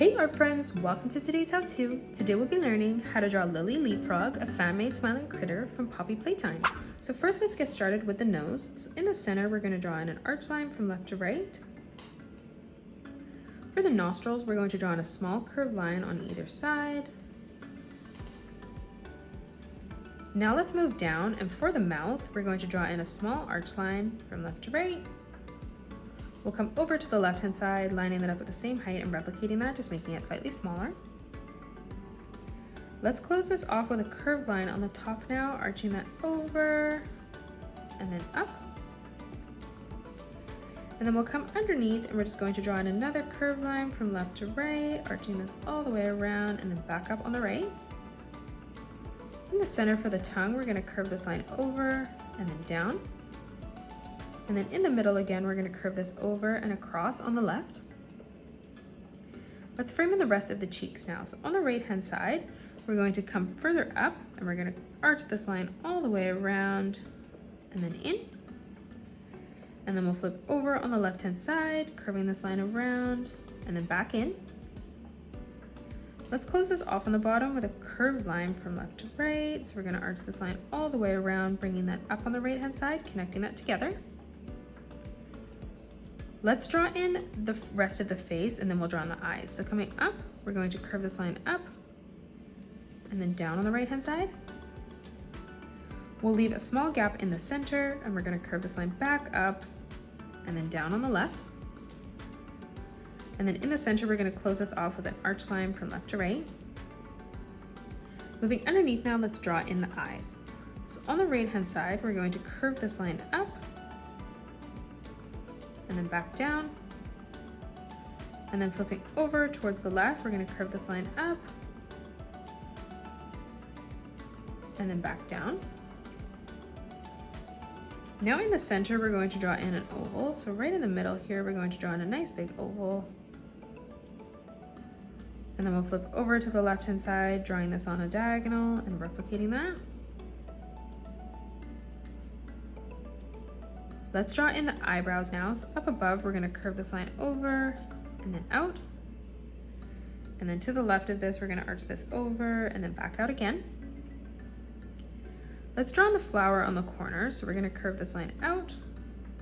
Hey art friends, welcome to today's how-to. Today we'll be learning how to draw Lily Leapfrog, a fan-made smiling critter from Poppy Playtime. So first let's get started with the nose. So in the center we're going to draw in an arch line from left to right. For the nostrils we're going to draw in a small curved line on either side. Now let's move down, and for the mouth we're going to draw in a small arch line from left to right. We'll come over to the left-hand side, lining that up at the same height and replicating that, just making it slightly smaller. Let's close this off with a curved line on the top now, arching that over and then up. And then we'll come underneath and we're just going to draw in another curved line from left to right, arching this all the way around and then back up on the right. In the center for the tongue, we're going to curve this line over and then down. And then in the middle again, we're going to curve this over and across on the left. Let's frame in the rest of the cheeks now. So on the right hand side, we're going to come further up and we're going to arch this line all the way around and then in. And then we'll flip over on the left hand side, curving this line around and then back in. Let's close this off on the bottom with a curved line from left to right. So we're going to arch this line all the way around, bringing that up on the right hand side, connecting that together. Let's draw in the rest of the face and then we'll draw in the eyes. So coming up, we're going to curve this line up and then down on the right hand side. We'll leave a small gap in the center and we're going to curve this line back up and then down on the left. And then in the center, we're going to close this off with an arch line from left to right. Moving underneath now, let's draw in the eyes. So on the right hand side, we're going to curve this line up and then back down, and then flipping over towards the left, we're going to curve this line up and then back down. Now in the center we're going to draw in an oval, so right in the middle here we're going to draw in a nice big oval, and then we'll flip over to the left hand side, drawing this on a diagonal and replicating that. Let's draw in the eyebrows now. So up above, we're going to curve this line over and then out. And then to the left of this, we're going to arch this over and then back out again. Let's draw in the flower on the corner. So we're going to curve this line out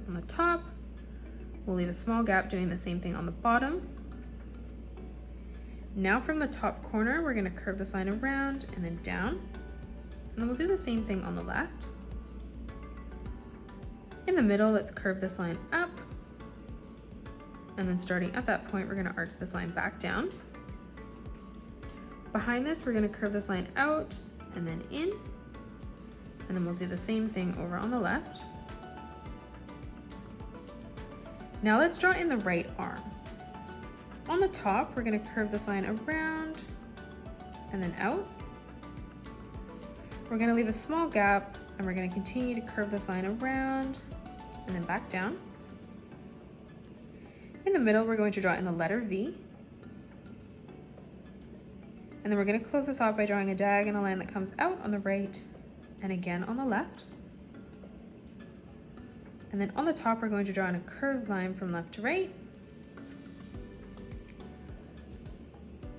on the top. We'll leave a small gap, doing the same thing on the bottom. Now from the top corner, we're going to curve this line around and then down. And then we'll do the same thing on the left. In the middle, let's curve this line up, and then starting at that point, we're going to arch this line back down. Behind this, we're going to curve this line out and then in, and then we'll do the same thing over on the left. Now let's draw in the right arm. So on the top, we're going to curve this line around and then out. We're going to leave a small gap, and we're going to continue to curve this line around and then back down. In the middle, we're going to draw in the letter V. And then we're going to close this off by drawing a diagonal line that comes out on the right and again on the left. And then on the top, we're going to draw in a curved line from left to right.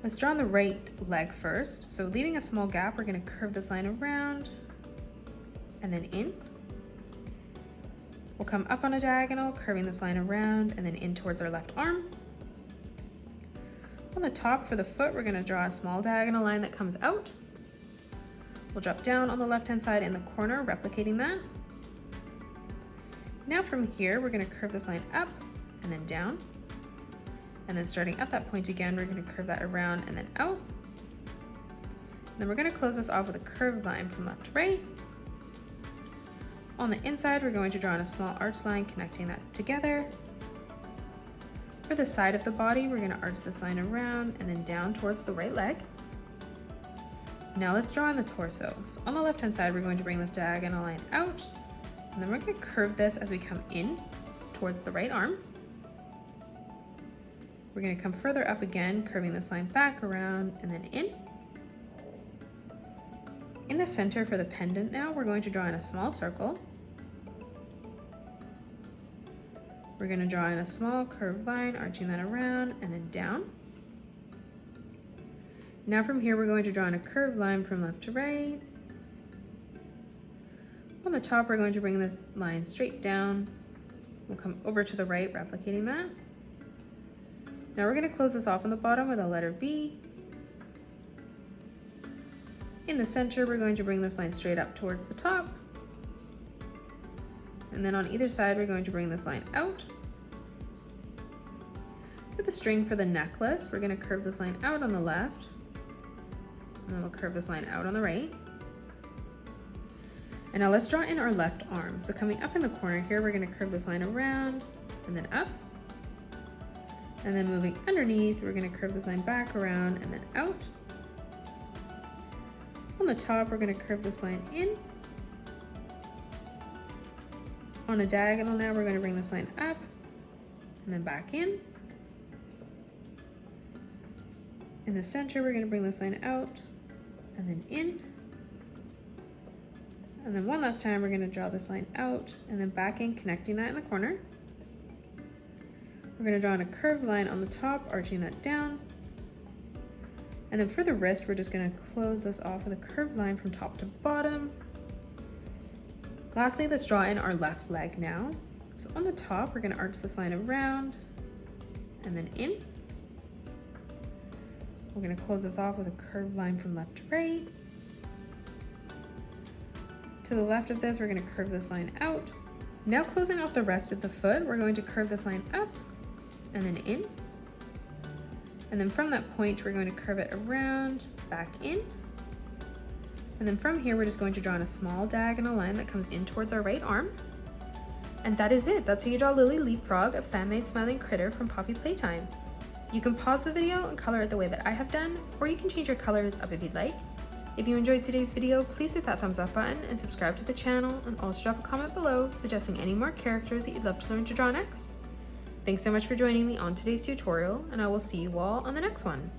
Let's draw on the right leg first. So leaving a small gap, we're going to curve this line around and then in. We'll come up on a diagonal, curving this line around and then in towards our left arm. On the top for the foot, we're going to draw a small diagonal line that comes out. We'll drop down on the left-hand side in the corner, replicating that. Now from here, we're going to curve this line up and then down. And then starting at that point again, we're going to curve that around and then out. And then we're going to close this off with a curved line from left to right. On the inside, we're going to draw in a small arch line connecting that together. For the side of the body, we're going to arch this line around and then down towards the right leg. Now let's draw in the torso. So on the left-hand side, we're going to bring this diagonal line out, and then we're going to curve this as we come in towards the right arm. We're going to come further up again, curving this line back around and then in. In the center for the pendant now, we're going to draw in a small circle. We're going to draw in a small curved line, arching that around and then down. Now from here, we're going to draw in a curved line from left to right. On the top, we're going to bring this line straight down. We'll come over to the right, replicating that. Now we're going to close this off on the bottom with a letter V. In the center, we're going to bring this line straight up towards the top. And then on either side, we're going to bring this line out. With the string for the necklace, we're going to curve this line out on the left. And then we'll curve this line out on the right. And now let's draw in our left arm. So coming up in the corner here, we're going to curve this line around and then up. And then moving underneath, we're going to curve this line back around and then out. On the top, we're going to curve this line in. On a diagonal now, we're going to bring this line up and then back in. In the center, we're going to bring this line out and then in. And then one last time, we're going to draw this line out and then back in, connecting that in the corner. We're going to draw in a curved line on the top, arching that down. And then for the wrist, we're just going to close this off with a curved line from top to bottom. Lastly, let's draw in our left leg now. So on the top, we're going to arch this line around and then in. We're going to close this off with a curved line from left to right. To the left of this, we're going to curve this line out. Now closing off the rest of the foot, we're going to curve this line up and then in. And then from that point, we're going to curve it around, back in. And then from here, we're just going to draw in a small diagonal line that comes in towards our right arm. And that is it. That's how you draw Lily Leapfrog, a fan-made smiling critter from Poppy Playtime. You can pause the video and color it the way that I have done, or you can change your colors up if you'd like. If you enjoyed today's video, please hit that thumbs up button and subscribe to the channel, and also drop a comment below suggesting any more characters that you'd love to learn to draw next. Thanks so much for joining me on today's tutorial, and I will see you all on the next one.